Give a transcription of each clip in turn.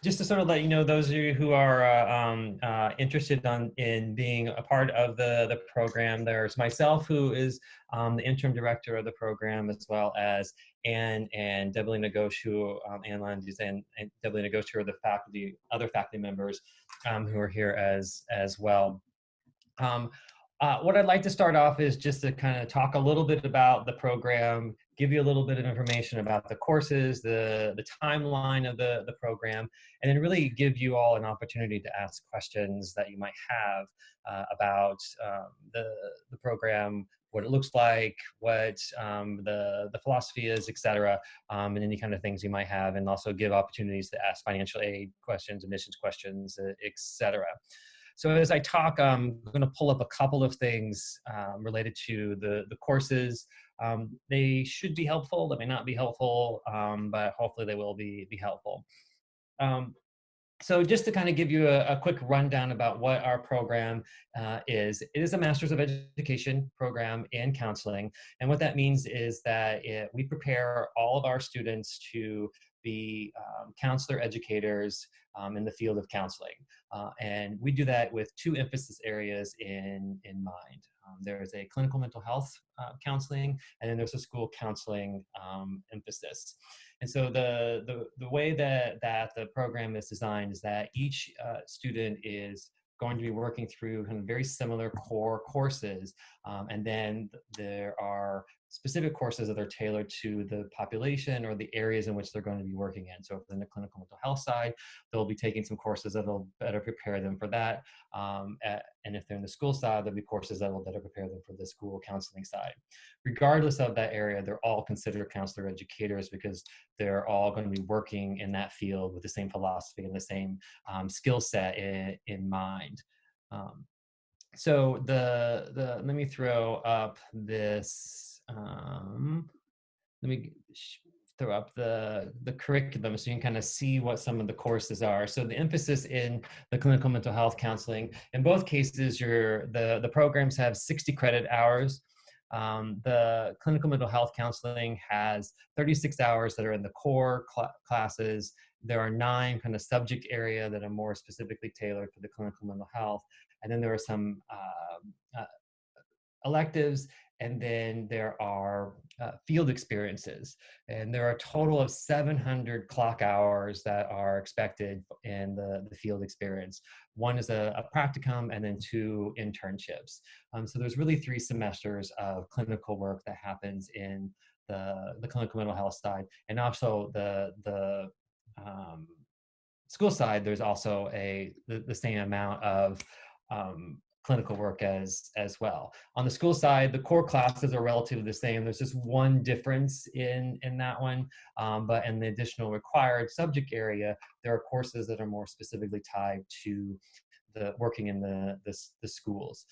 Just to sort of let you know, those of you who are interested in being a part of the program, there's myself, who is the interim director of the program, as well as Anne and Debbie Nagosh, who Anne Landis and Debbie Nagosh, who are the other faculty members who are here as well. What I'd like to start off is just to kind of talk a little bit about the program, give you a little bit of information about the courses, the timeline of the program, and then really give you all an opportunity to ask questions that you might have about the program, what it looks like, what the philosophy is, etc., and any kind of things you might have, and also give opportunities to ask financial aid questions, admissions questions, etc. So as I talk, I'm going to pull up a couple of things related to the courses. They should be helpful. They may not be helpful, but hopefully they will be helpful. So just to kind of give you a quick rundown about what our program is. It is a Master's of Education program in counseling. And what that means is that we prepare all of our students to be counselor educators in the field of counseling. And we do that with two emphasis areas in mind. There's a clinical mental health counseling, and then there's a school counseling emphasis. And so the way that the program is designed is that each student is going to be working through kind of very similar core courses, and then there are specific courses that are tailored to the population or the areas in which they're going to be working in. So if in the clinical mental health side, they'll be taking some courses that will better prepare them for that. And if they're in the school side, there'll be courses that will better prepare them for the school counseling side. Regardless of that area, they're all considered counselor educators because they're all going to be working in that field with the same philosophy and the same skill set in mind. So let me throw up this. Let me throw up the curriculum so you can kind of see what some of the courses are. So the emphasis in the clinical mental health counseling, in both cases, the programs have 60 credit hours. The clinical mental health counseling has 36 hours that are in the core classes. There are 9 kind of subject area that are more specifically tailored for the clinical mental health. And then there are some electives, and then there are field experiences. And there are a total of 700 clock hours that are expected in the field experience. One is a practicum, and then 2 internships. So there's really 3 semesters of clinical work that happens in the clinical mental health side. And also the school side, there's also the same amount of clinical work as well. On the school side, the core classes are relatively the same. There's just one difference in that one, but in the additional required subject area, there are courses that are more specifically tied to the working in the schools.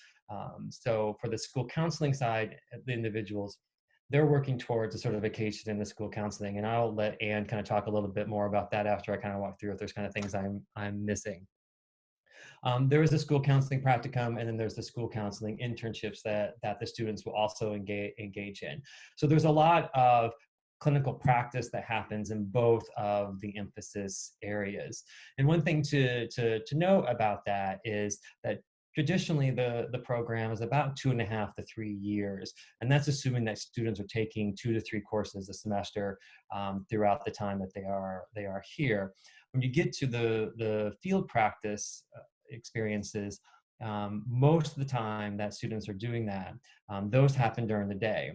So for the school counseling side, the individuals, they're working towards a certification in the school counseling, and I'll let Anne kind of talk a little bit more about that after I kind of walk through if there's kind of things I'm missing. There is a school counseling practicum, and then there's the school counseling internships that the students will also engage in. So there's a lot of clinical practice that happens in both of the emphasis areas. And one thing to note about that is that traditionally the program is about 2.5 to 3 years, and that's assuming that students are taking 2 to 3 courses a semester throughout the time that they are here. When you get to the field practice experiences, most of the time that students are doing that, those happen during the day,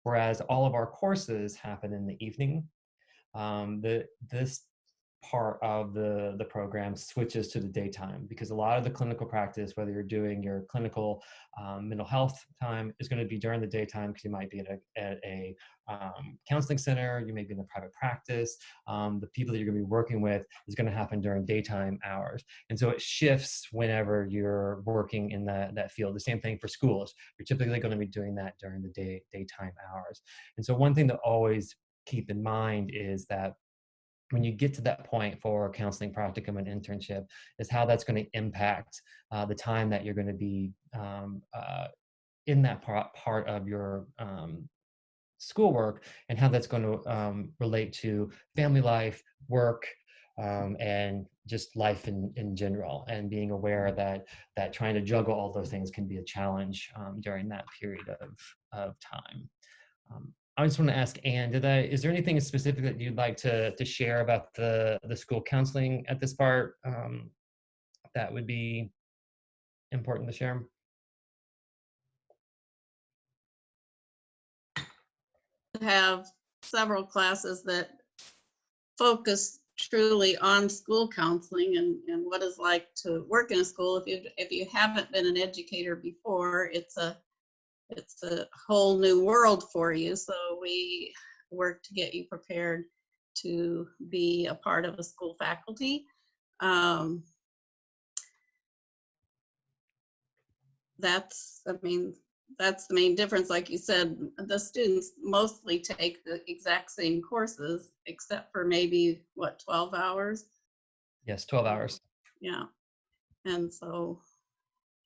whereas all of our courses happen in the evening. This part of the program switches to the daytime because a lot of the clinical practice, whether you're doing your clinical mental health time, is going to be during the daytime because you might be at a counseling center, you may be in a private practice. The people that you're going to be working with is going to happen during daytime hours. And so it shifts whenever you're working in that field. The same thing for schools. You're typically going to be doing that during the daytime hours. And so one thing to always keep in mind is that when you get to that point for counseling practicum and internship is how that's going to impact the time that you're going to be in that part of your schoolwork and how that's going to relate to family life, work, and just life in general, and being aware that trying to juggle all those things can be a challenge during that period of time. I just want to ask Anne, is there anything specific that you'd like to share about the school counseling at this part that would be important to share? Have several classes that focus truly on school counseling and what it's like to work in a school. If you haven't been an educator before, it's a whole new world for you. So we work to get you prepared to be a part of a school faculty. That's the main difference. Like you said, the students mostly take the exact same courses, except for maybe, what, 12 hours? Yes, 12 hours. Yeah. And so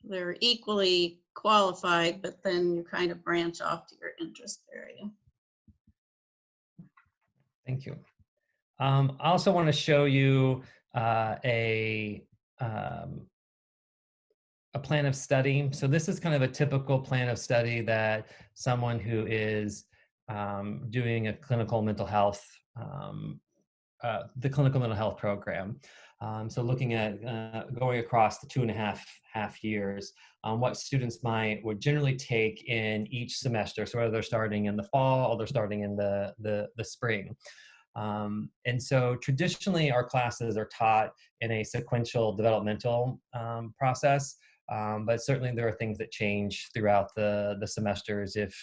they're equally qualified, but then you kind of branch off to your interest area. Thank you. I also want to show you a plan of study. So this is kind of a typical plan of study that someone who is doing a clinical mental health, the clinical mental health program. So looking at going across the 2.5 years, what students would generally take in each semester. So whether they're starting in the fall or they're starting in the spring. And so traditionally our classes are taught in a sequential developmental process. But certainly there are things that change throughout the semesters. If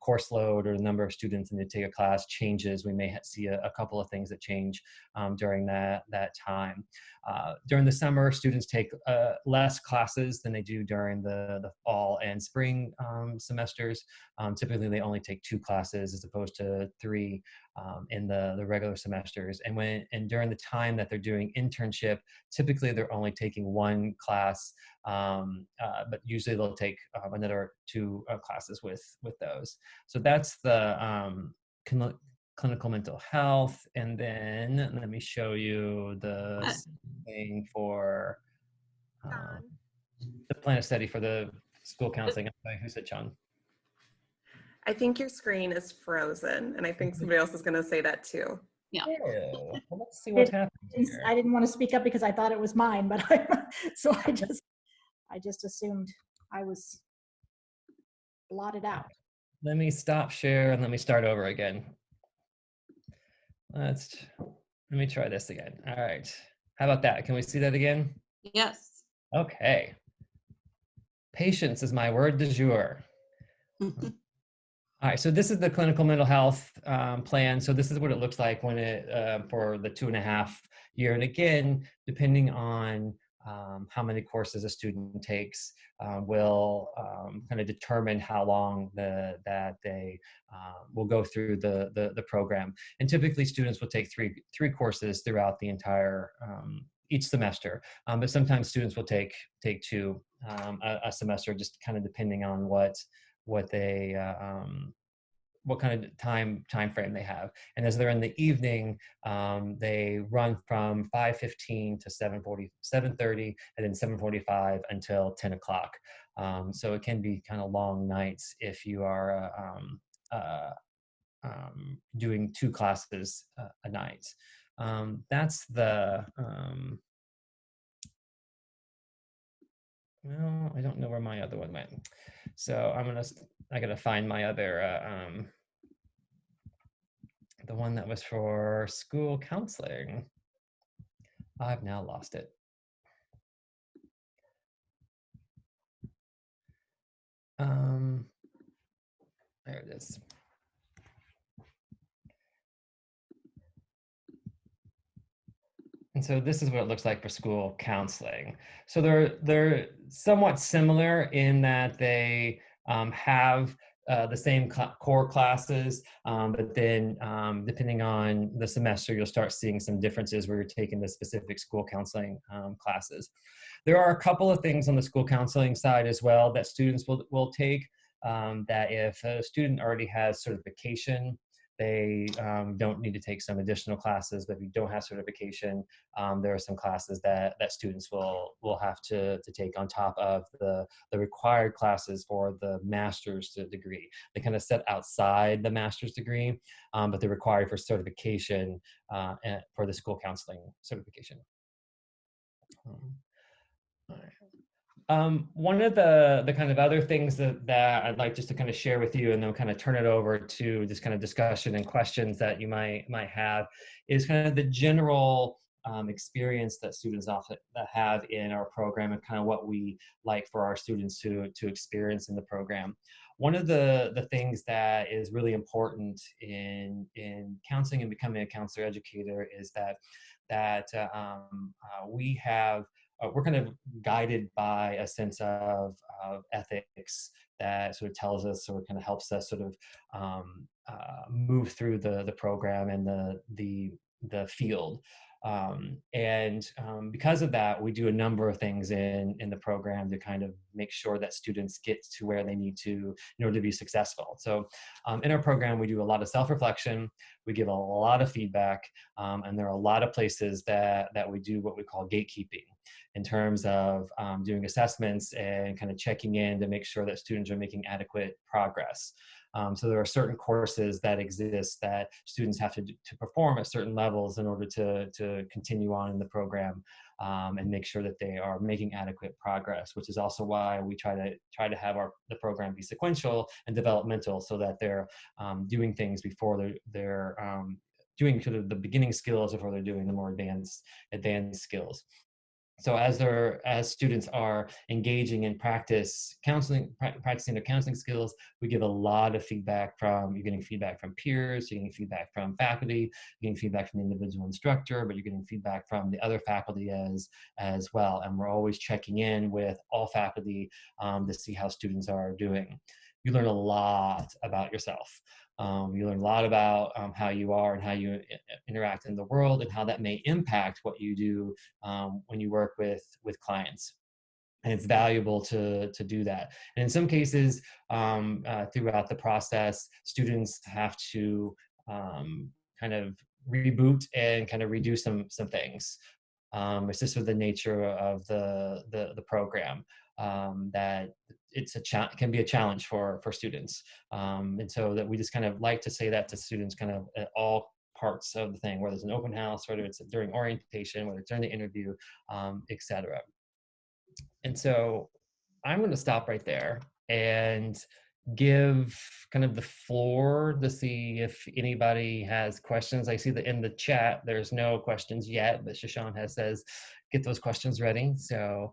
course load or the number of students in to take a class changes, we may see a couple of things that change during that time. During the summer, students take less classes than they do during the fall and spring semesters. Typically, they only take 2 classes as opposed to 3 in the regular semesters. And during the time that they're doing internship, typically they're only taking 1 class, but usually they'll take another 2 classes with those. So that's the clinical mental health. And then let me show you the thing for the plan of study for the school counseling. Who said Sean? I think your screen is frozen, and I think somebody else is going to say that too. Yeah. Well, let's see what's happening here. I didn't want to speak up because I thought it was mine, but so I just assumed I was blotted out. Let me stop share and let me start over again. Let me try this again. All right. How about that? Can we see that again? Yes. Okay. Patience is my word du jour. All right, so this is the clinical mental health plan. So this is what it looks like when for the 2.5 year. And again, depending on how many courses a student takes, will kind of determine how long that they will go through the program. And typically, students will take three courses throughout the entire each semester. But sometimes students will take 2 a semester, just kind of depending on what they what kind of time frame they have. And as they're in the evening, they run from 5:15 to 7:30, and then 7:45 until 10 o'clock. So it can be kind of long nights if you are doing 2 classes a night. That's the well, I don't know where my other one went. So I gotta find my other, the one that was for school counseling. I've now lost it. There it is. And so this is what it looks like for school counseling. So they're somewhat similar in that they have the same core classes, but then depending on the semester, you'll start seeing some differences where you're taking the specific school counseling classes. There are a couple of things on the school counseling side as well that students will take. that if a student already has certification, they don't need to take some additional classes. But if you don't have certification, there are some classes that students will have to take on top of the required classes for the master's degree. They kind of sit outside the master's degree, but they're required for certification for the school counseling certification. All right. One of the kind of other things that I'd like just to kind of share with you, and then kind of turn it over to this kind of discussion and questions that you might have, is kind of the general experience that students often have in our program, and kind of what we like for our students to experience in the program. One of the things that is really important in counseling and becoming a counselor educator is that we have we're kind of guided by a sense of ethics that sort of tells us, or kind of helps us sort of move through the program and the field. Because of that, we do a number of things in the program to kind of make sure that students get to where they need to in order to be successful. So in our program, we do a lot of self-reflection, we give a lot of feedback, and there are a lot of places that we do what we call gatekeeping, in terms of doing assessments and kind of checking in to make sure that students are making adequate progress. So there are certain courses that exist that students have to perform at certain levels in order to continue on in the program, and make sure that they are making adequate progress, which is also why we try to have the program be sequential and developmental, so that they're doing things before they're doing sort of the beginning skills before they're doing the more advanced skills. So as students are engaging in practicing their counseling skills, we give a lot of feedback you're getting feedback from peers, you're getting feedback from faculty, you're getting feedback from the individual instructor, but you're getting feedback from the other faculty as well. And we're always checking in with all faculty to see how students are doing. You learn a lot about yourself. You learn a lot about how you are and how you interact in the world, and how that may impact what you do when you work with clients. And it's valuable to do that. And in some cases, throughout the process, students have to kind of reboot and kind of redo some things. It's just with the nature of the program, that can be a challenge for students. And so that we just kind of like to say that to students kind of at all parts of the thing, whether it's an open house, whether it's during orientation, whether it's during the interview, etc. And so I'm going to stop right there and give kind of the floor to see if anybody has questions. I see that in the chat there's no questions yet, but Shashan says get those questions ready. So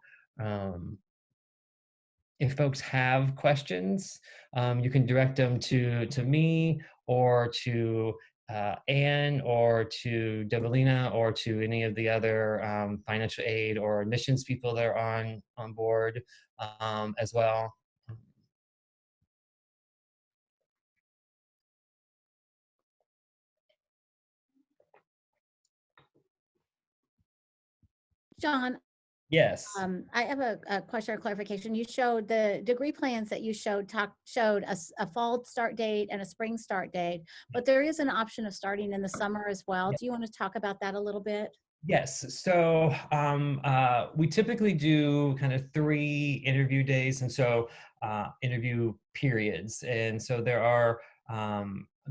if folks have questions, you can direct them to me, or to Anne, or to Develina, or to any of the other financial aid or admissions people that are on board as well. John, Yes. I have a question or clarification. You showed the degree plans that you showed a fall start date and a spring start date, but there is an option of starting in the summer as well. Do you want to talk about that a little bit? Yes. So we typically do kind of 3 interview days, and so interview periods. And so there are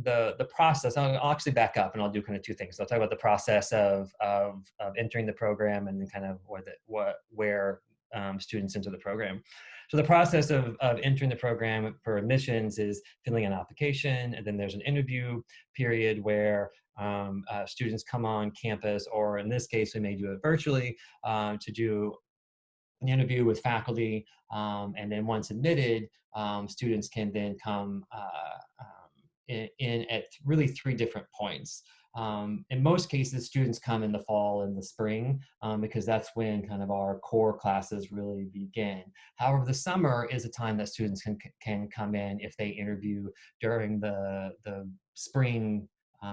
the process. I'll actually back up, and I'll do kind of 2 things. I'll talk about the process of entering the program, and then kind of where students enter the program. So the process of entering the program for admissions is filling an application, and then there's an interview period where students come on campus, or in this case, we may do it virtually, to do an interview with faculty. And then once admitted, students can then come in at really 3 different points. In most cases, students come in the fall and the spring, because that's when kind of our core classes really begin. However, the summer is a time that students can come in if they interview during the spring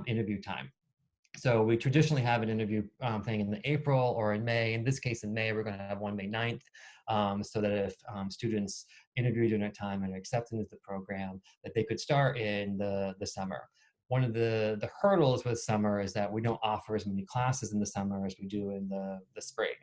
interview time. So we traditionally have an interview thing in April or in May. In this case, in May, we're going to have one May 9th, so that if students interview during that time and are accepted into the program, that they could start in the summer. One of the hurdles with summer is that we don't offer as many classes in the summer as we do in the spring.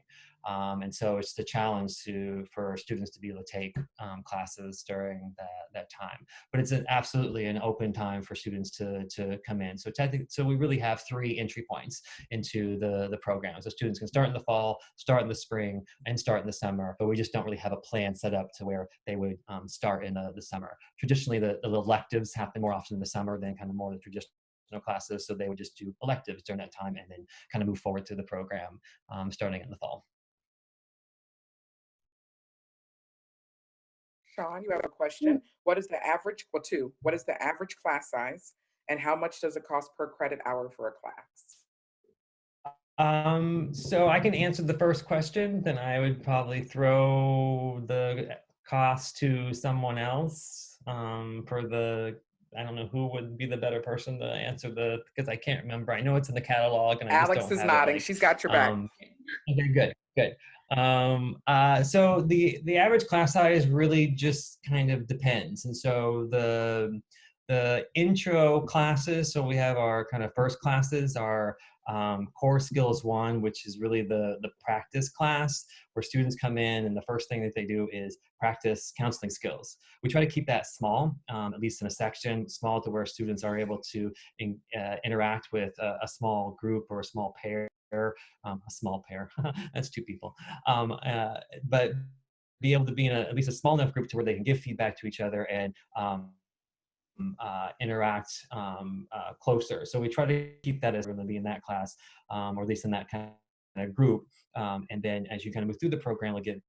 And so it's the challenge for students to be able to take classes during that time. But it's absolutely an open time for students to come in. So we really have 3 entry points into the program. So students can start in the fall, start in the spring, and start in the summer. But we just don't really have a plan set up to where they would start in the summer. Traditionally, the electives happen more often in the summer than kind of more the traditional classes. So they would just do electives during that time and then kind of move forward through the program starting in the fall. Sean, you have a question. What is the average, well, 2, what is the average class size and how much does it cost per credit hour for a class? So I can answer the first question, then I would probably throw the cost to someone else I don't know who would be the better person to answer because I can't remember. I know it's in the catalog and I just Alex don't is have nodding. it. She's got your back. Okay, good. So the average class size really just kind of depends. And so the intro classes, so we have our kind of first classes, our core skills 1, which is really the practice class where students come in and the first thing that they do is practice counseling skills. We try to keep that small, at least in a section, small to where students are able to interact with a small group or a small pair. A small pair, that's 2 people, but be able to be in at least a small enough group to where they can give feedback to each other and interact closer. So we try to keep that as we're going to be in that class, or at least in that kind of group. And then as you kind of move through the program, it'll get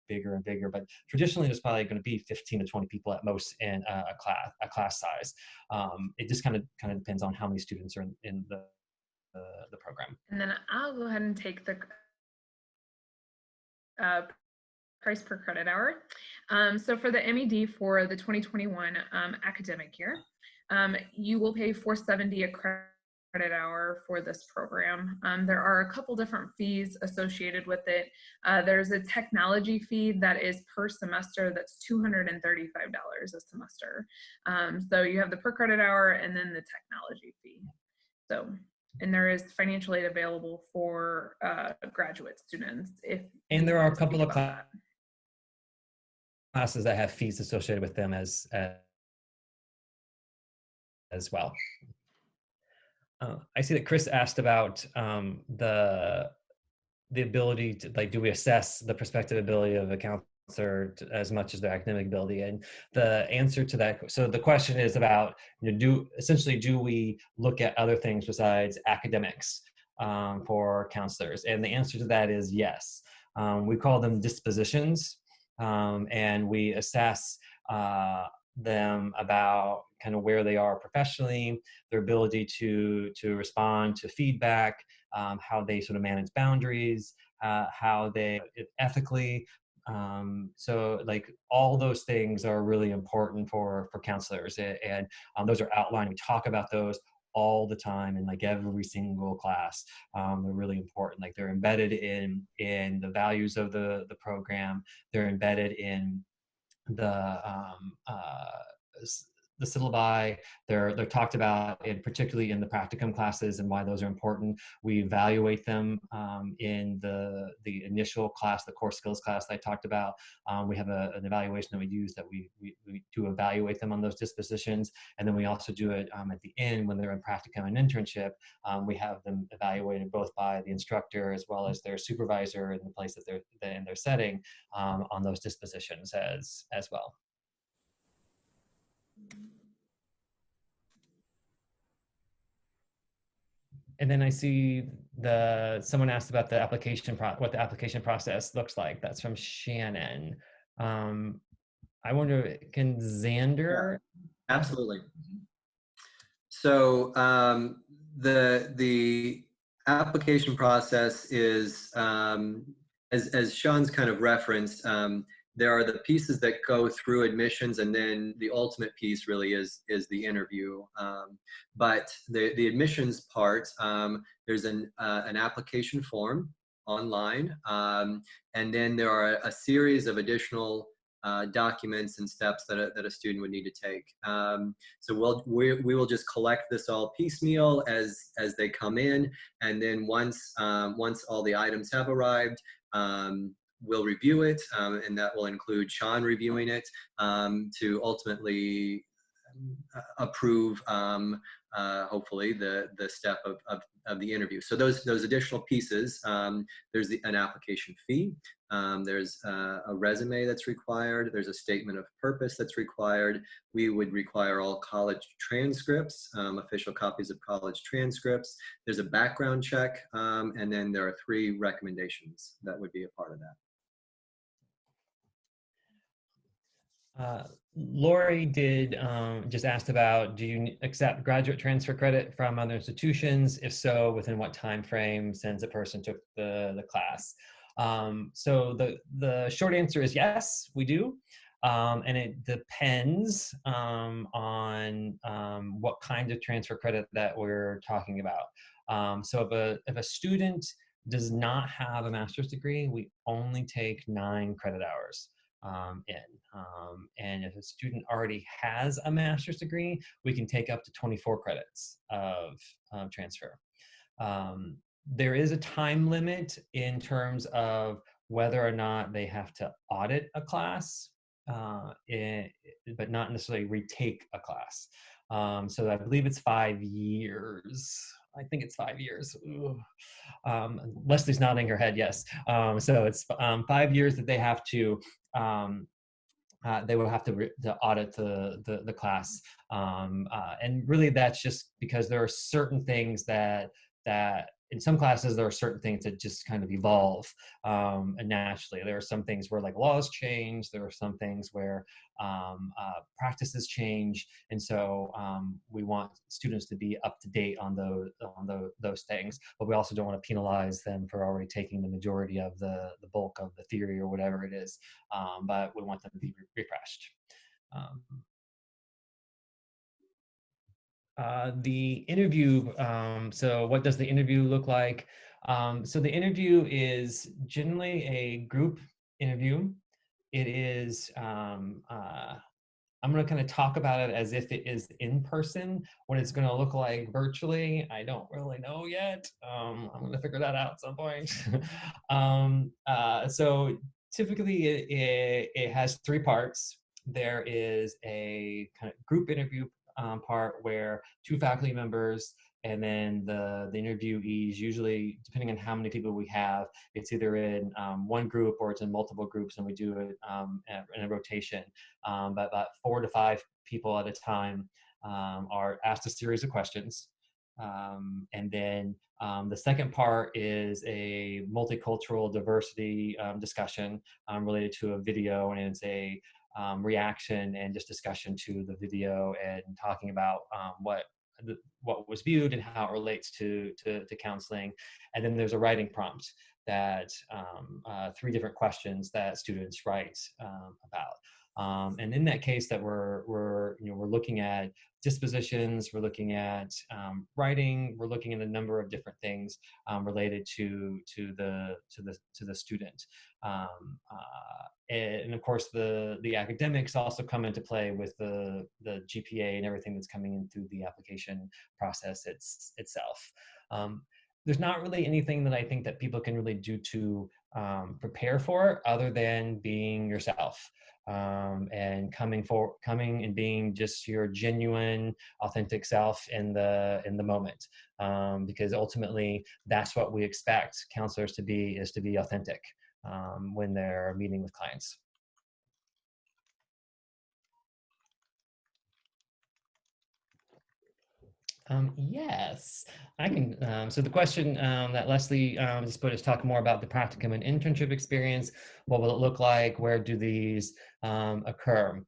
bigger and bigger. But traditionally, there's probably going to be 15 to 20 people at most in a class size. It just kind of depends on how many students are in the program. And then I'll go ahead and take the price per credit hour. So for the MED for the 2021 academic year, you will pay $470 a credit hour for this program. There are a couple different fees associated with it. There's a technology fee that is per semester, that's $235 a semester. So you have the per credit hour and then the technology fee. So, and there is financial aid available for graduate students. And there are a couple of classes that have fees associated with them as well. I see that Chris asked about the ability to, like, do we assess the prospective ability of a counselor as much as their academic ability? And the answer to that, so the question is about, do we look at other things besides academics for counselors? And the answer to that is yes. We call them dispositions, and we assess them about kind of where they are professionally, their ability to respond to feedback, how they sort of manage boundaries, how they ethically. So like all those things are really important for counselors, and those are outlined. We talk about those all the time in like every single class. They're really important. Like they're embedded in the values of the program. They're embedded in the syllabi. They're talked about, and particularly in the practicum classes, and why those are important. We evaluate them in the initial class, the core skills class that I talked about. We have an evaluation that we use that we do evaluate them on those dispositions, and then we also do it at the end when they're in practicum and internship. We have them evaluated both by the instructor as well as their supervisor in the place that they're in their setting on those dispositions as well. And then I see someone asked about the application what the application process looks like. That's from Shannon. I wonder, can Xander? Absolutely. So the application process is, as Sean's kind of referenced, there are the pieces that go through admissions, and then the ultimate piece really is the interview. But the admissions part, there's an application form online, and then there are a series of additional documents and steps that a student would need to take. So we will just collect this all piecemeal as they come in, and then once all the items have arrived, we'll review it, and that will include Sean reviewing it to ultimately approve, hopefully, the step of the interview. So those additional pieces, there's an application fee, there's a resume that's required, there's a statement of purpose that's required. We would require all college transcripts, official copies of college transcripts. There's a background check, and then there are 3 recommendations that would be a part of that. Lori did just asked about, do you accept graduate transfer credit from other institutions? If so, within what time frame since a person took the class? So the short answer is yes, we do. And it depends on what kind of transfer credit that we're talking about. So if a student does not have a master's degree, we only take 9 credit hours. And if a student already has a master's degree, we can take up to 24 credits of transfer. There is a time limit in terms of whether or not they have to audit a class, but not necessarily retake a class. So I believe it's 5 years. I think it's 5 years. Leslie's nodding her head, yes. So it's 5 years that they have to they will have to audit the class, and really that's just because there are certain things that in some classes there are certain things that just kind of evolve naturally. There are some things where like laws change. There are some things where practices change, and so we want students to be up to date on those things. But we also don't want to penalize them for already taking the majority of the bulk of the theory or whatever it is. But we want them to be refreshed. The interview, so what does the interview look like? So the interview is generally a group interview. It is, I'm going to kind of talk about it as if it is in person. What it's going to look like virtually, I don't really know yet. I'm going to figure that out at some point. So typically it has 3 parts. There is a kind of group interview part where 2 faculty members and then the interviewees, usually depending on how many people we have, it's either in one group or it's in multiple groups, and we do it in a rotation. But about 4 to 5 people at a time are asked a series of questions. And then the second part is a multicultural diversity discussion related to a video, and it's a reaction and just discussion to the video and talking about what was viewed and how it relates to counseling. And then there's a writing prompt that 3 different questions that students write about. And in that case, that we're looking at dispositions, we're looking at writing, we're looking at a number of different things related to the student. And of course, the academics also come into play with the GPA and everything that's coming in through the application process itself. There's not really anything that I think that people can really do to prepare for it other than being yourself. And coming and being just your genuine, authentic self in the moment, because ultimately that's what we expect counselors to be authentic when they're meeting with clients. Yes, I can. So the question that Leslie just put is talk more about the practicum and internship experience. What will it look like? Where do these occur?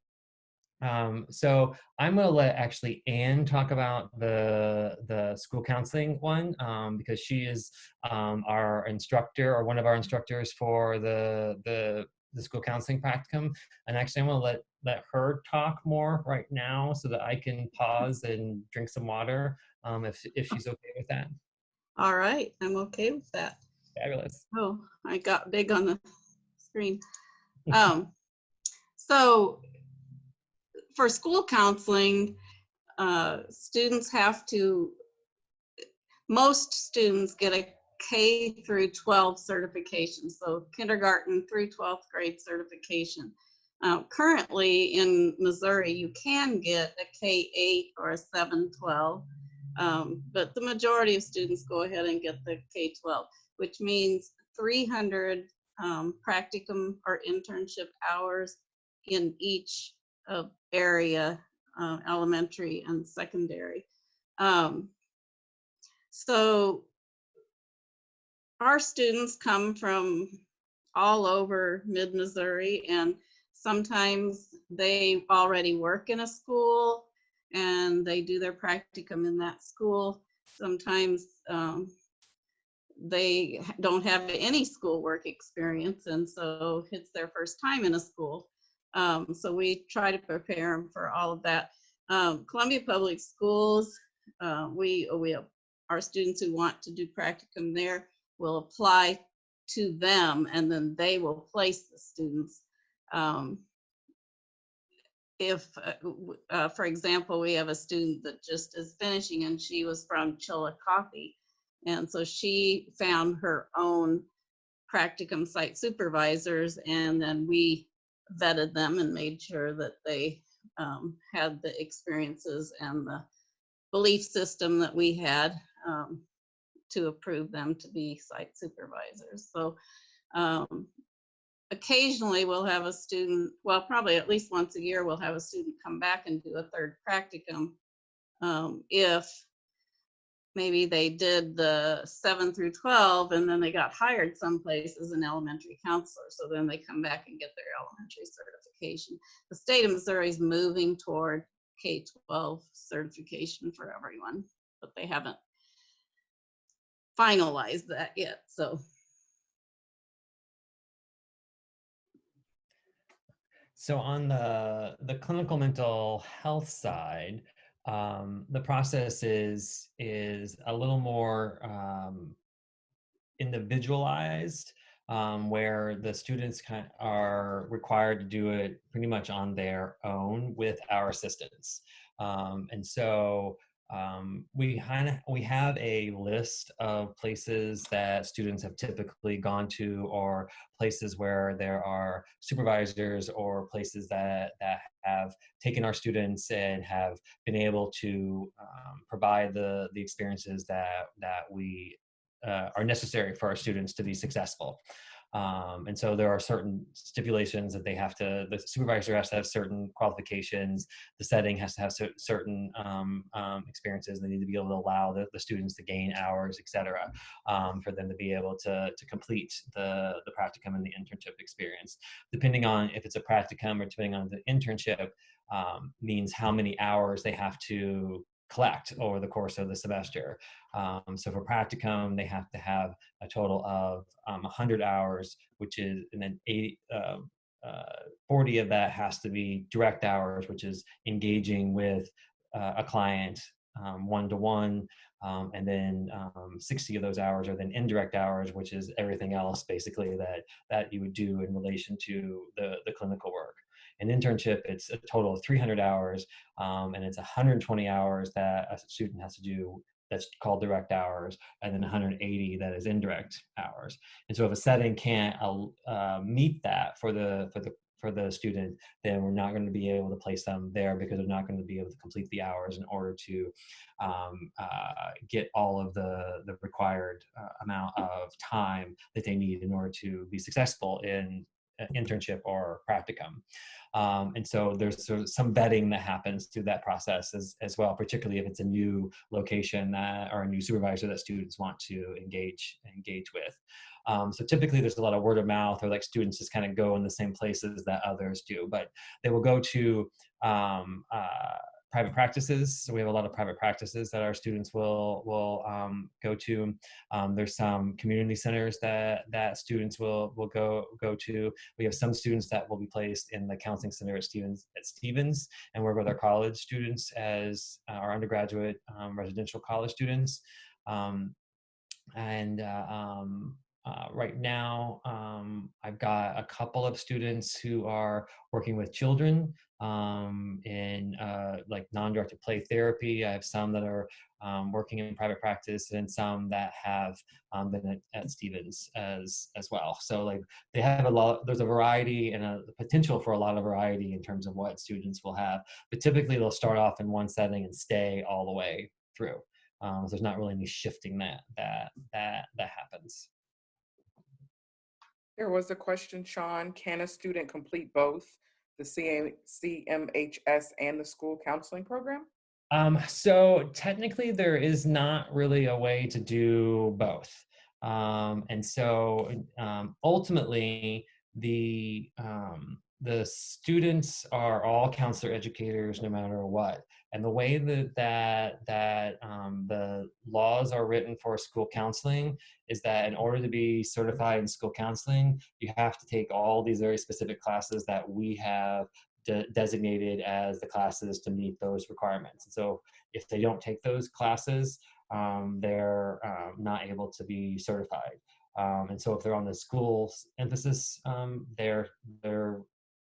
So I'm going to let actually Anne talk about the school counseling one, because she is our instructor, or one of our instructors for the the school counseling practicum. And actually, I'm going to let her talk more right now so that I can pause and drink some water, if she's okay with that. All right, I'm okay with that. Fabulous. Oh, I got big on the screen. So for school counseling, most students get a K through 12 certification, so kindergarten through 12th grade certification. Currently in Missouri, you can get a K-8 or a 7-12, but the majority of students go ahead and get the K-12, which means 300 practicum or internship hours in each area, elementary and secondary. So our students come from all over mid-Missouri, and sometimes they already work in a school and they do their practicum in that school. Sometimes they don't have any school work experience, and so it's their first time in a school. So we try to prepare them for all of that. Columbia Public Schools, we have our students who want to do practicum there will apply to them, and then they will place the students. For example, we have a student that just is finishing, and she was from Chillicothe, and so she found her own practicum site supervisors, and then we vetted them and made sure that they had the experiences and the belief system that we had to approve them to be site supervisors. So occasionally we'll have a student, well, probably at least once a year, we'll have a student come back and do a third practicum if maybe they did the 7 through 12 and then they got hired someplace as an elementary counselor. So then they come back and get their elementary certification. The state of Missouri is moving toward K-12 certification for everyone, but they haven't finalized that yet. So on the clinical mental health side, the process is a little more individualized, where the students are required to do it pretty much on their own with our assistance. And so we have a list of places that students have typically gone to, or places where there are supervisors, or places that have taken our students and have been able to provide the experiences that we are necessary for our students to be successful. And so there are certain stipulations that the supervisor has to have certain qualifications, the setting has to have certain experiences, they need to be able to allow the students to gain hours, etc., for them to be able to complete the practicum and the internship experience. Depending on if it's a practicum or depending on the internship, means how many hours they have to collect over the course of the semester. So for practicum, they have to have a total of 100 hours, which is, and then 40 of that has to be direct hours, which is engaging with a client one-to-one, and then 60 of those hours are then indirect hours, which is everything else basically that you would do in relation to the clinical work. An internship, it's a total of 300 hours, and it's 120 hours that a student has to do that's called direct hours, and then 180 that is indirect hours. And so if a setting can't meet that for the student, then we're not going to be able to place them there, because they're not going to be able to complete the hours in order to get all of the required amount of time that they need in order to be successful in internship or practicum. And so there's sort of some vetting that happens through that process as well, particularly if it's a new location or a new supervisor that students want to engage with. So typically there's a lot of word of mouth, or like students just kind of go in the same places that others do, but they will go to private practices. So we have a lot of private practices that our students will go to. There's some community centers that students will go to. We have some students that will be placed in the counseling center at Stephens and work with our college students as our undergraduate residential college students. Right now, I've got a couple of students who are working with children in like non-directed play therapy. I have some that are working in private practice, and some that have been at Stephens as well. So like they have a lot. There's a variety and a potential for a lot of variety in terms of what students will have. But typically, they'll start off in one setting and stay all the way through. So there's not really any shifting that happens. There was a question, Sean, can a student complete both the CMHS and the school counseling program? So technically there is not really a way to do both. And so ultimately the students are all counselor educators no matter what. And the way that the laws are written for school counseling is that in order to be certified in school counseling, you have to take all these very specific classes that we have designated as the classes to meet those requirements. And so if they don't take those classes, they're not able to be certified. And so if they're on the school emphasis,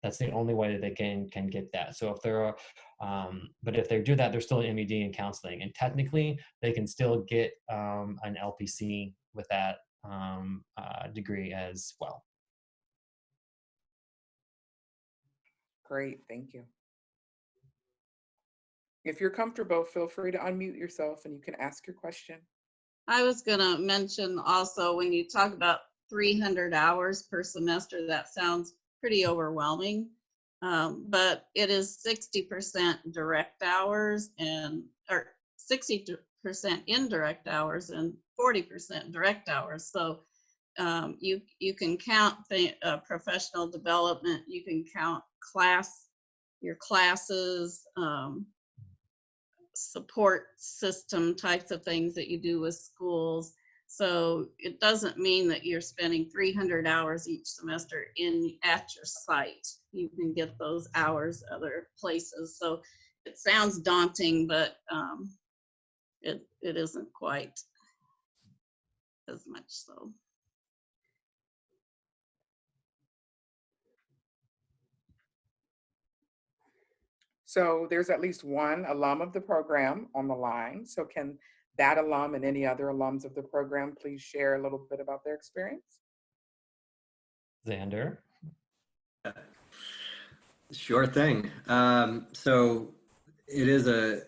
that's the only way that they can get that. So if they're, but if they do that, they're still an MED in counseling, and technically they can still get an LPC with that degree as well. Great, thank you. If you're comfortable, feel free to unmute yourself and you can ask your question. I was gonna mention also, when you talk about 300 hours per semester, that sounds pretty overwhelming. But it is 60% direct hours or 60% indirect hours and 40% direct hours. So you can count professional development, you can count your classes, support system types of things that you do with schools. So it doesn't mean that you're spending 300 hours each semester at your site. You can get those hours other places. So it sounds daunting, but it isn't quite as much so. So there's at least one alum of the program on the line. So can that alum and any other alums of the program please share a little bit about their experience? Xander? Sure thing. So it is a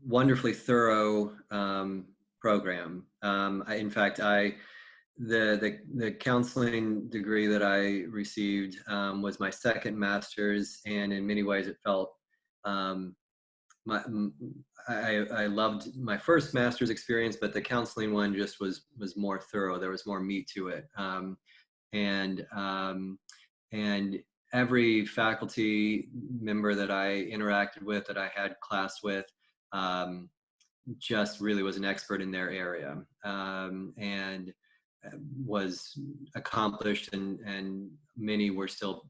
wonderfully thorough program. In fact, the counseling degree that I received was my second master's, and in many ways it felt I loved my first master's experience, but the counseling one just was more thorough. There was more meat to it, and every faculty member that I interacted with, that I had class with, just really was an expert in their area, and was accomplished, and many were still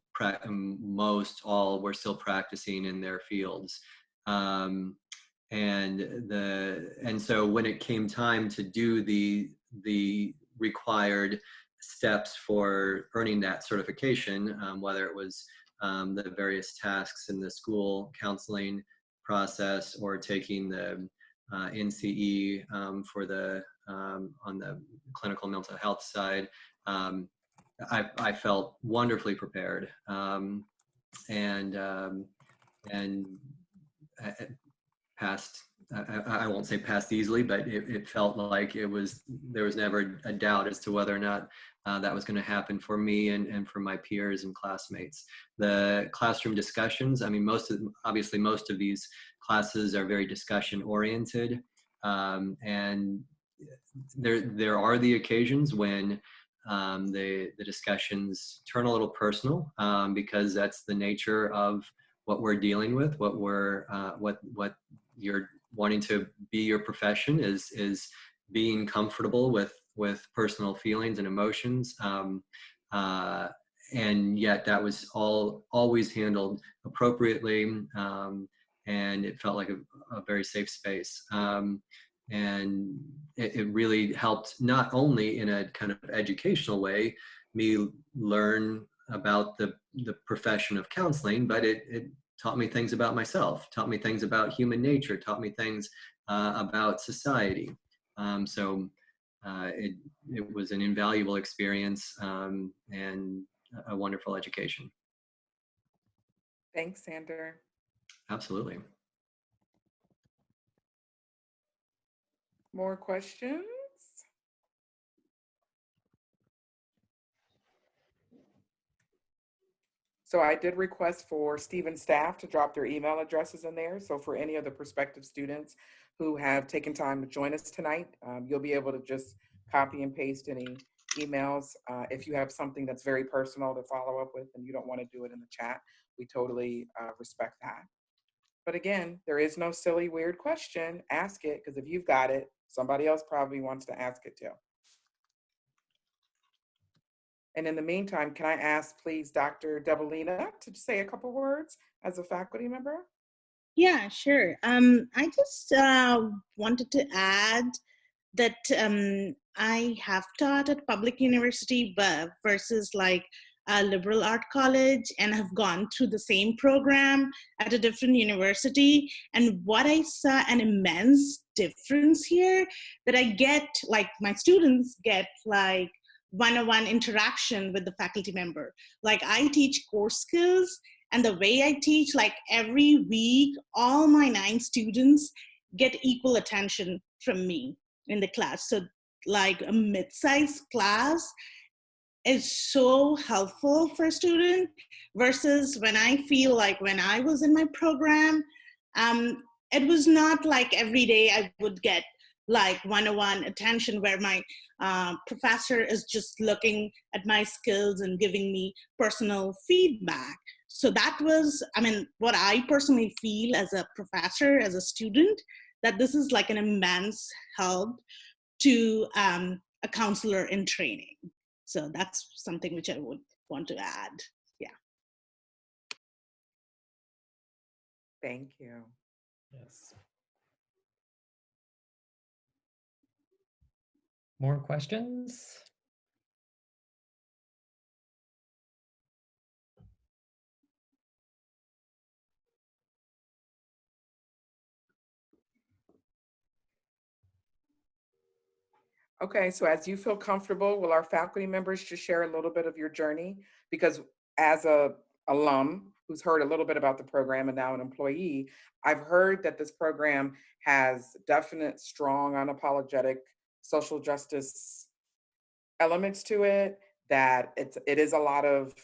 most all were still practicing in their fields, and so when it came time to do the required steps for earning that certification, whether it was the various tasks in the school counseling process or taking the NCE for the on the clinical mental health side, I felt wonderfully prepared, and passed. I won't say passed easily, but it felt like there was never a doubt as to whether or not that was going to happen for me and for my peers and classmates. The classroom discussions, I mean, obviously most of these classes are very discussion oriented, and there are the occasions when the discussions turn a little personal, because that's the nature of what we're dealing with, what you're wanting to be your profession is being comfortable with personal feelings and emotions. And yet that was always handled appropriately. And it felt like a very safe space. And it really helped, not only in a kind of educational way, me learn about the profession of counseling, but it taught me things about myself, taught me things about human nature, taught me things about society. So it was an invaluable experience, and a wonderful education. Thanks, Sander. Absolutely. More questions? So I did request for Stephens staff to drop their email addresses in there. So for any of the prospective students who have taken time to join us tonight, you'll be able to just copy and paste any emails. If you have something that's very personal to follow up with and you don't want to do it in the chat, we totally respect that. But again, there is no silly, weird question. Ask it, because if you've got it, somebody else probably wants to ask it too. And in the meantime, can I ask, please, Dr. Lena to say a couple words as a faculty member? Yeah, sure. I just wanted to add that I have taught at public university versus like a liberal art college, and have gone through the same program at a different university. And what I saw an immense difference here, that I get, like my students get like one-on-one interaction with the faculty member. Like I teach core skills, and the way I teach, like every week, all my 9 students get equal attention from me in the class. So like a mid-sized class is so helpful for a student, versus when I feel like when I was in my program, it was not like every day I would get like one-on-one attention where my professor is just looking at my skills and giving me personal feedback. So that was, I mean, what I personally feel as a professor, as a student, that this is like an immense help to a counselor in training. So that's something which I would want to add. Yeah. Thank you. Yes. More questions? Okay, so as you feel comfortable, will our faculty members just share a little bit of your journey? Because as a alum who's heard a little bit about the program and now an employee, I've heard that this program has definite, strong, unapologetic social justice elements to it, that it is a lot of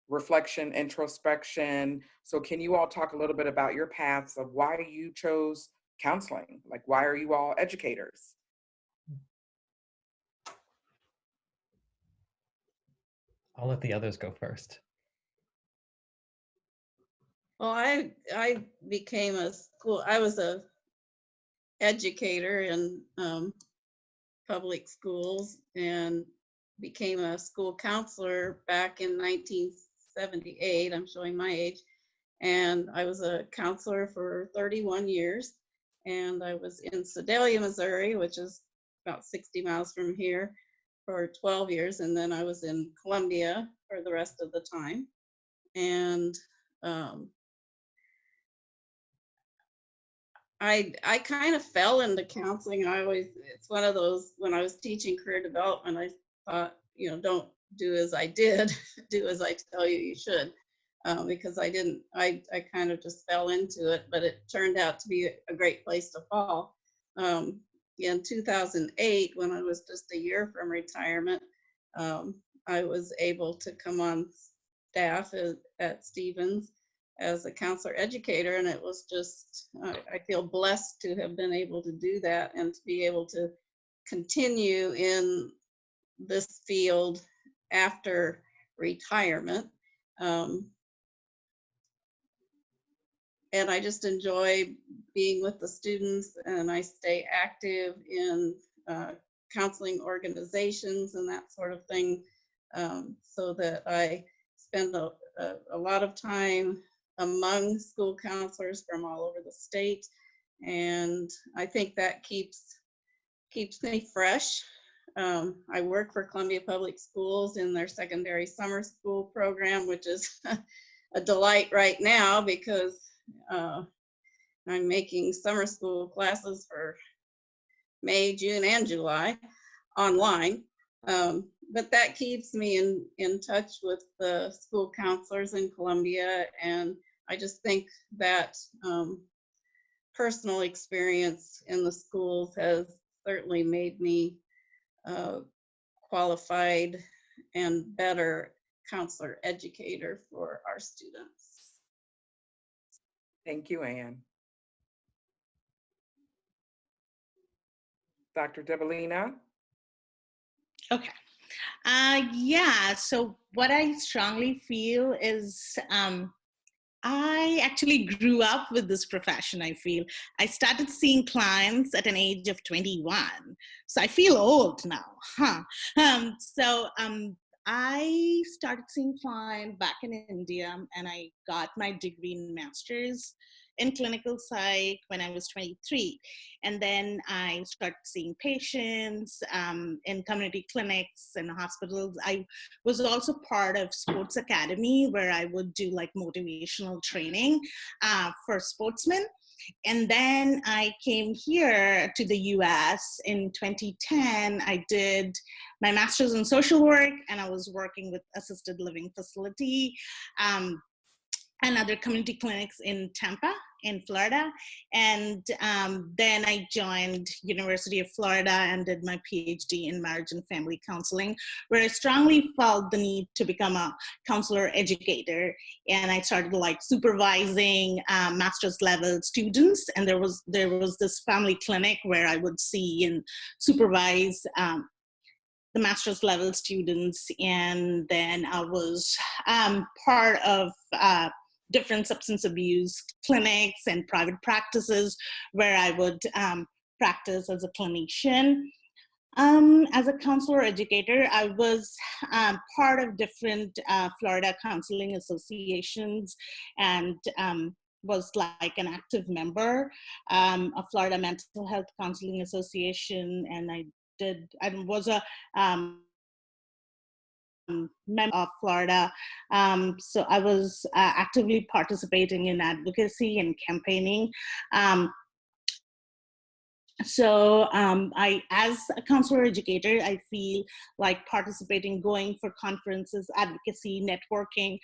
reflection, introspection. So can you all talk a little bit about your paths of why you chose counseling? Like, why are you all educators? I'll let the others go first. Well, I became I was a educator in public schools, and became a school counselor back in 1978. I'm showing my age. And I was a counselor for 31 years. And I was in Sedalia, Missouri, which is about 60 miles from here, for 12 years. And then I was in Columbia for the rest of the time. And I kind of fell into counseling. It's one of those, when I was teaching career development, I thought, don't do as I did, do as I tell you you should. Because I kind of just fell into it, but it turned out to be a great place to fall. In 2008, when I was just a year from retirement, I was able to come on staff at Stephens as a counselor educator, and it was just, I feel blessed to have been able to do that and to be able to continue in this field after retirement. and I just enjoy being with the students, and I stay active in counseling organizations and that sort of thing, so that I spend a lot of time among school counselors from all over the state. And I think that keeps me fresh. I work for Columbia Public Schools in their secondary summer school program, which is a delight right now because I'm making summer school classes for May, June, and July online. But that keeps me in touch with the school counselors in Columbia. And I just think that personal experience in the schools has certainly made me qualified and better counselor educator for our students. Thank you, Anne. Dr. Debalina? Okay. Yeah, so what I strongly feel is I actually grew up with this profession, I feel. I started seeing clients at an age of 21. So I feel old now, huh? I started seeing clients back in India, and I got my degree in master's in clinical psych when I was 23. And then I started seeing patients in community clinics and hospitals. I was also part of sports academy where I would do like motivational training for sportsmen. And then I came here to the US in 2010. I did my master's in social work, and I was working with assisted living facility and other community clinics in Tampa, in Florida. And then I joined University of Florida and did my PhD in marriage and family counseling, where I strongly felt the need to become a counselor educator. And I started like supervising master's level students. And there was this family clinic where I would see and supervise the master's level students. And then I was part of different substance abuse clinics and private practices where I would practice as a clinician. As a counselor educator, I was part of different Florida counseling associations and was like an active member of Florida Mental Health Counseling Association, and I was a member of Florida. So I was actively participating in advocacy and campaigning. I, as a counselor educator, I feel like participating, going for conferences, advocacy, networking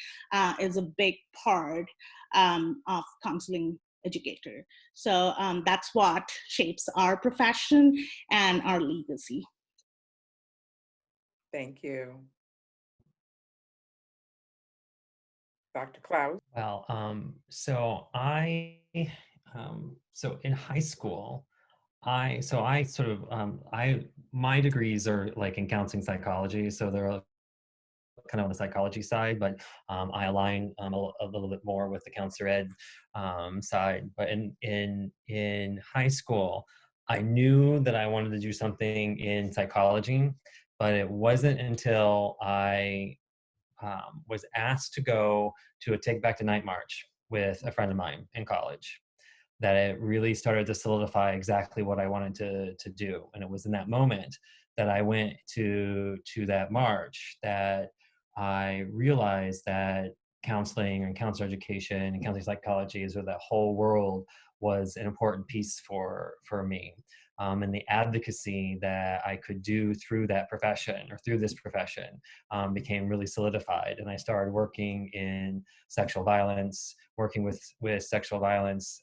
is a big part of counseling educator. So that's what shapes our profession and our legacy. Thank you. Dr. Klaus? Well, so in high school, my degrees are like in counseling psychology, so they're kind of on the psychology side, but I align a little bit more with the counselor ed side. But in high school, I knew that I wanted to do something in psychology, but it wasn't until I was asked to go to a Take Back the Night march with a friend of mine in college that it really started to solidify exactly what I wanted to do. And it was in that moment that I went to that march that I realized that counseling and counselor education and counseling psychology is where that whole world was an important piece for me. And the advocacy that I could do through that profession or through this profession became really solidified. And I started working in sexual violence, working with sexual violence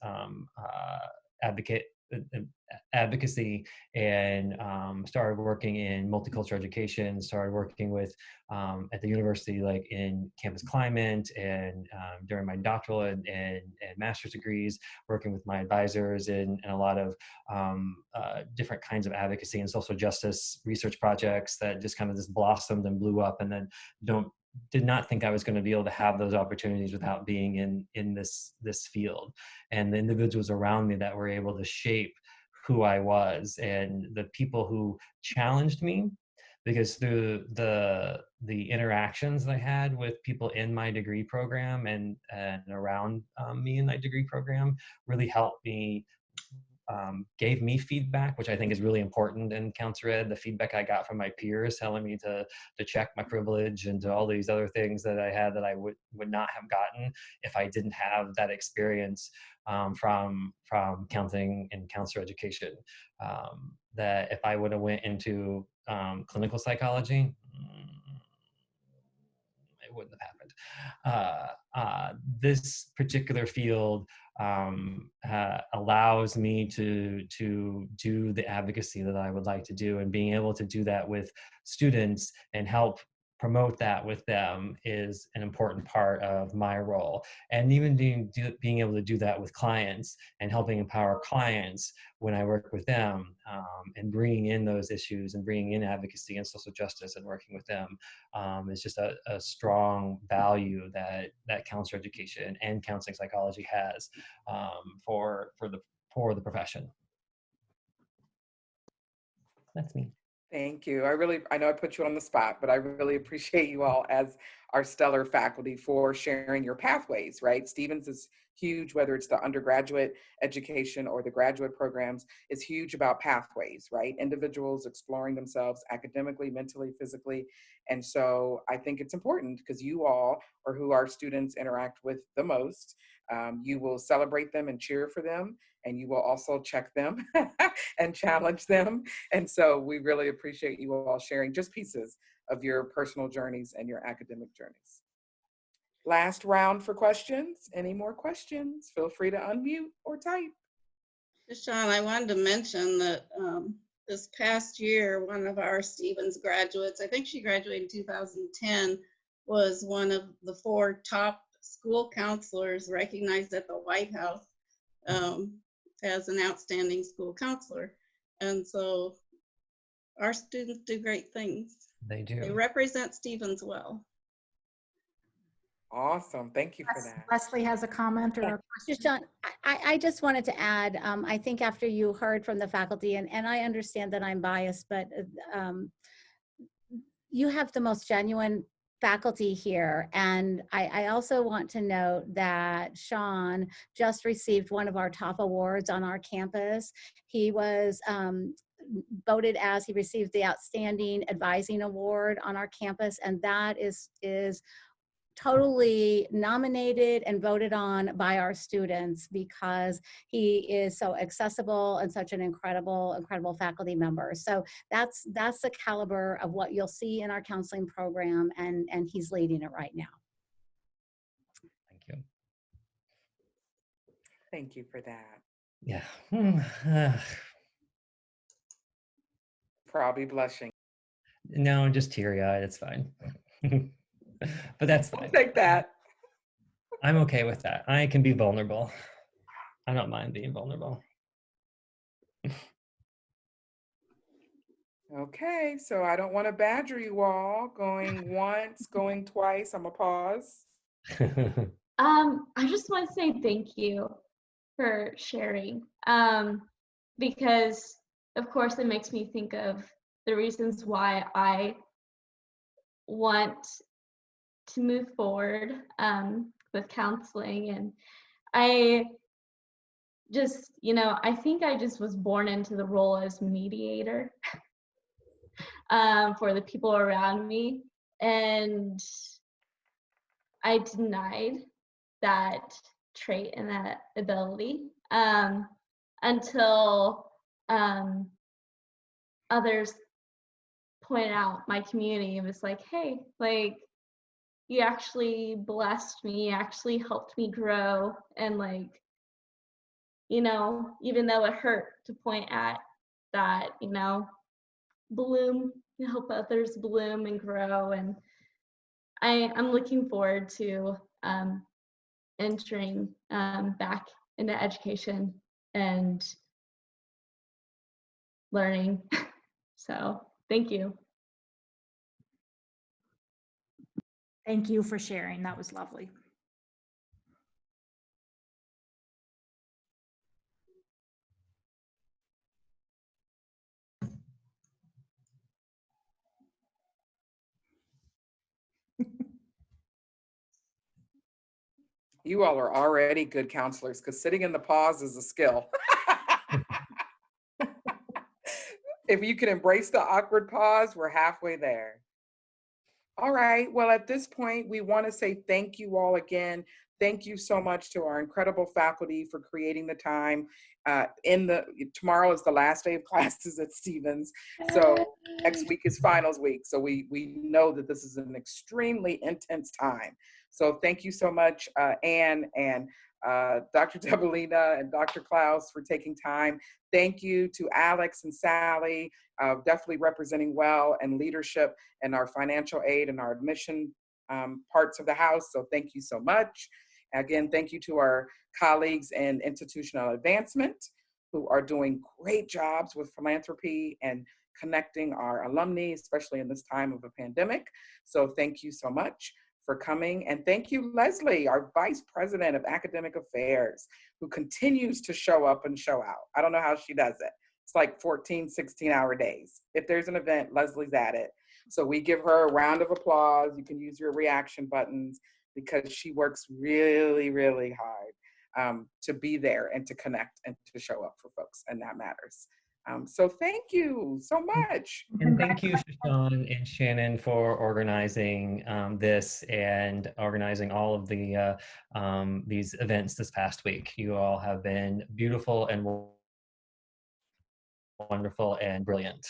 advocacy, and started working in multicultural education, started working with at the university, like in campus climate, and during my doctoral and master's degrees, working with my advisors in a lot of different kinds of advocacy and social justice research projects that just kind of just blossomed and blew up and then don't did not think I was going to be able to have those opportunities without being in this field, and the individuals around me that were able to shape who I was, and the people who challenged me, because through the interactions that I had with people in my degree program and around me in my degree program really helped me, gave me feedback, which I think is really important in counselor ed. The feedback I got from my peers telling me to check my privilege and to all these other things that I had that I would not have gotten if I didn't have that experience from counseling and counselor education. That if I would have went into clinical psychology, it wouldn't have happened. This particular field allows me to do the advocacy that I would like to do, and being able to do that with students and help promote that with them is an important part of my role. And even being able to do that with clients and helping empower clients when I work with them, and bringing in those issues and bringing in advocacy and social justice and working with them is just a strong value that counselor education and counseling psychology has for the profession. That's me. Thank you. I know I put you on the spot, but I really appreciate you all as our stellar faculty for sharing your pathways, right? Stephens is huge, whether it's the undergraduate education or the graduate programs, is huge about pathways, right? Individuals exploring themselves academically, mentally, physically. And so I think it's important because you all are who our students interact with the most. You will celebrate them and cheer for them, and you will also check them and challenge them. And so we really appreciate you all sharing just pieces of your personal journeys and your academic journeys. Last round for questions. Any more questions? Feel free to unmute or type. Sean, I wanted to mention that this past year, one of our Stephens graduates, I think she graduated in 2010, was one of the 4 top school counselors recognized at the White House as an outstanding school counselor. And so our students do great things. They do. They represent Stephens well. Awesome. Thank you for that. Leslie has a comment or a question. John, I just wanted to add, I think after you heard from the faculty, and I understand that I'm biased, but you have the most genuine faculty here. And I also want to note that Sean just received one of our top awards on our campus. He was voted as, he received the Outstanding Advising Award on our campus, and that is totally nominated and voted on by our students because he is so accessible and such an incredible faculty member. So that's the caliber of what you'll see in our counseling program, and he's leading it right now. Thank you. Thank you for that. Yeah. Probably blushing. No, just teary-eyed. It's fine. But that's fine. I'll take that. I'm okay with that. I can be vulnerable. I don't mind being vulnerable. Okay, so I don't want to badger you all. Going once, going twice. I'm gonna pause. I just want to say thank you for sharing, because of course it makes me think of the reasons why I want to move forward with counseling. And I just, I think I just was born into the role as mediator for the people around me. And I denied that trait and that ability until others pointed out, my community, it was like, hey, like, you actually blessed me, you actually helped me grow. And like, even though it hurt to point at that, bloom, help others bloom and grow. And I'm looking forward to entering back into education and learning. So thank you. Thank you for sharing. That was lovely. You all are already good counselors because sitting in the pause is a skill. If you can embrace the awkward pause, we're halfway there. All right. Well, at this point, we want to say thank you all again. Thank you so much to our incredible faculty for creating the time. Tomorrow is the last day of classes at Stephens. So next week is finals week. So we know that this is an extremely intense time. So thank you so much, Anne and Dr. Debelina and Dr. Klaus for taking time. Thank you to Alex and Sally, definitely representing well and leadership and our financial aid and our admission parts of the house. So thank you so much. Again, thank you to our colleagues in institutional advancement who are doing great jobs with philanthropy and connecting our alumni, especially in this time of a pandemic. So thank you so much for coming. And thank you, Leslie, our Vice President of Academic Affairs, who continues to show up and show out. I don't know how she does it. It's like 14, 16-hour days. If there's an event, Leslie's at it. So we give her a round of applause. You can use your reaction buttons because she works really, really hard to be there and to connect and to show up for folks, and that matters. So thank you so much. And thank you, Shoshana and Shannon, for organizing this and organizing all of the these events this past week. You all have been beautiful and wonderful and brilliant.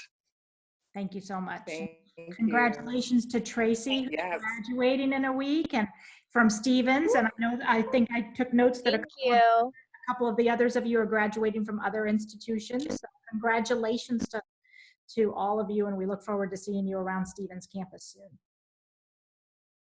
Thank you so much. Thank Congratulations to Tracy, Yes. graduating in a week, and from Stephens. And I think I took notes that a couple of the others of you are graduating from other institutions. So congratulations to all of you, and we look forward to seeing you around Stephens campus soon.